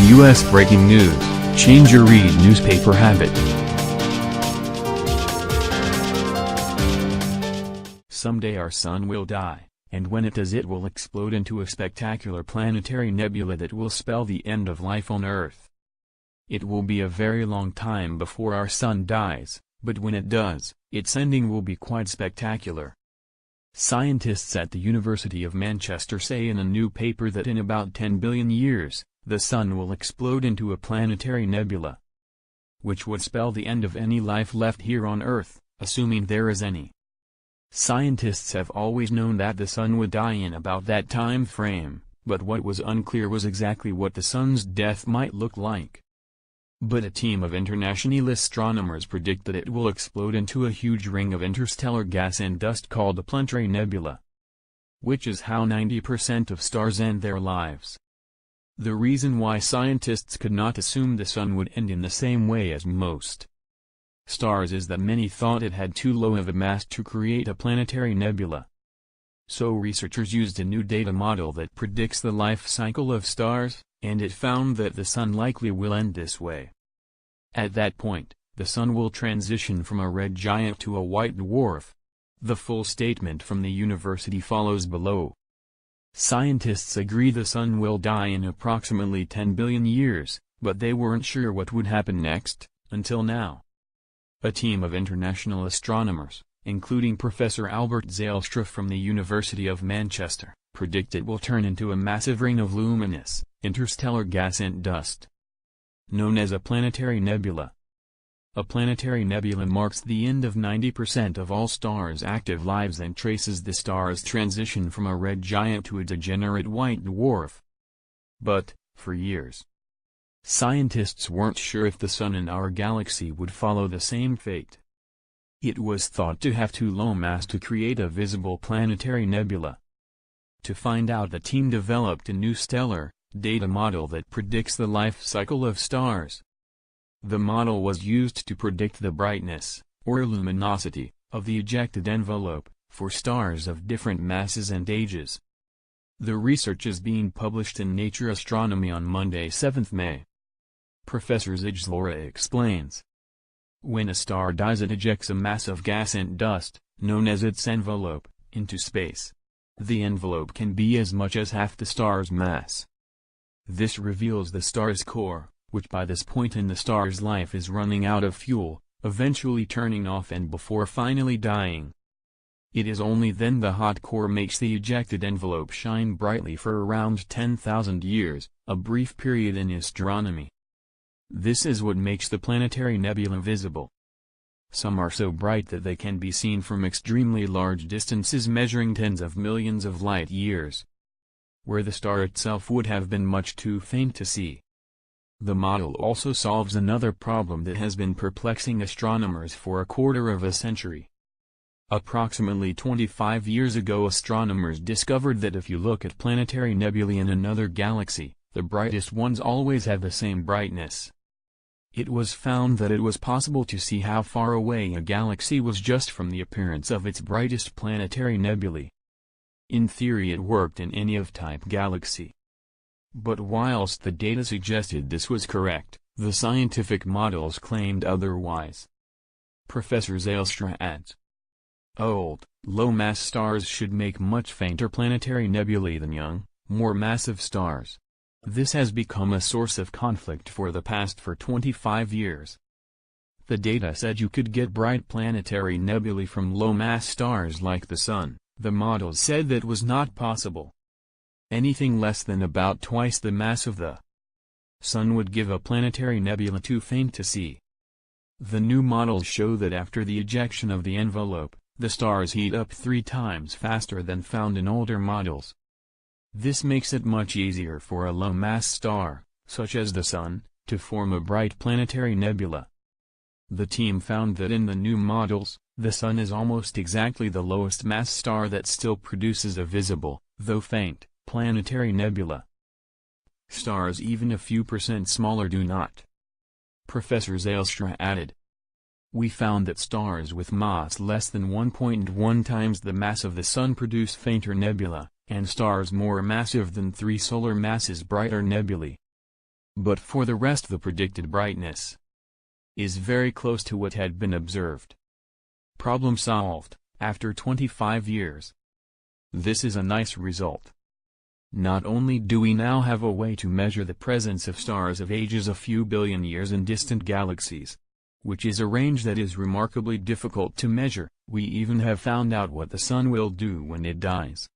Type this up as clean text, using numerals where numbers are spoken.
U.S. breaking news, change your read newspaper habit. Someday our sun will die, and when it does it will explode into a spectacular planetary nebula that will spell the end of life on Earth. It will be a very long time before our sun dies, but when it does, its ending will be quite spectacular. Scientists at the University of Manchester say in a new paper that in about 10 billion years, the sun will explode into a planetary nebula, which would spell the end of any life left here on Earth, assuming there is any. Scientists have always known that the sun would die in about that time frame, but what was unclear was exactly what the sun's death might look like. But a team of international astronomers predict that it will explode into a huge ring of interstellar gas and dust called the Planetary nebula, which is how 90% of stars end their lives. The reason why scientists could not assume the sun would end in the same way as most stars is that many thought it had too low of a mass to create a planetary nebula. So researchers used a new data model that predicts the life cycle of stars, and it found that the sun likely will end this way. At that point, the sun will transition from a red giant to a white dwarf. The full statement from the university follows below. Scientists agree the sun will die in approximately 10 billion years, but they weren't sure what would happen next, until now. A team of international astronomers, including Professor Albert Zijlstra from the University of Manchester, predict it will turn into a massive ring of luminous, interstellar gas and dust, known as a planetary nebula. A planetary nebula marks the end of 90% of all stars' active lives and traces the star's transition from a red giant to a degenerate white dwarf. But, for years, scientists weren't sure if the sun in our galaxy would follow the same fate. It was thought to have too low mass to create a visible planetary nebula. To find out, the team developed a new stellar data model that predicts the life cycle of stars. The model was used to predict the brightness, or luminosity, of the ejected envelope, for stars of different masses and ages. The research is being published in Nature Astronomy on Monday, 7th May. Professor Zijlstra explains. When a star dies, it ejects a mass of gas and dust, known as its envelope, into space. The envelope can be as much as half the star's mass. This reveals the star's core, which by this point in the star's life is running out of fuel, eventually turning off and before finally dying. It is only then the hot core makes the ejected envelope shine brightly for around 10,000 years, a brief period in astronomy. This is what makes the planetary nebula visible. Some are so bright that they can be seen from extremely large distances measuring tens of millions of light years, where the star itself would have been much too faint to see. The model also solves another problem that has been perplexing astronomers for a quarter of a century. Approximately 25 years ago, astronomers discovered that if you look at planetary nebulae in another galaxy, the brightest ones always have the same brightness. It was found that it was possible to see how far away a galaxy was just from the appearance of its brightest planetary nebulae. In theory, it worked in any of-type galaxy. But whilst the data suggested this was correct, the scientific models claimed otherwise. Professor Zijlstra adds, old, low-mass stars should make much fainter planetary nebulae than young, more massive stars. This has become a source of conflict for the past 25 years. The data said you could get bright planetary nebulae from low-mass stars like the Sun. The models said that was not possible. Anything less than about twice the mass of the Sun would give a planetary nebula too faint to see. The new models show that after the ejection of the envelope, the stars heat up 3 times faster than found in older models. This makes it much easier for a low-mass star, such as the Sun, to form a bright planetary nebula. The team found that in the new models, the Sun is almost exactly the lowest mass star that still produces a visible, though faint, planetary nebula. Stars even a few percent smaller do not. Professor Zijlstra added. We found that stars with mass less than 1.1 times the mass of the Sun produce fainter nebula, and stars more massive than 3 solar masses brighter nebulae. But for the rest the predicted brightness is very close to what had been observed. Problem solved, after 25 years. This is a nice result. Not only do we now have a way to measure the presence of stars of ages a few billion years in distant galaxies, which is a range that is remarkably difficult to measure, we even have found out what the Sun will do when it dies.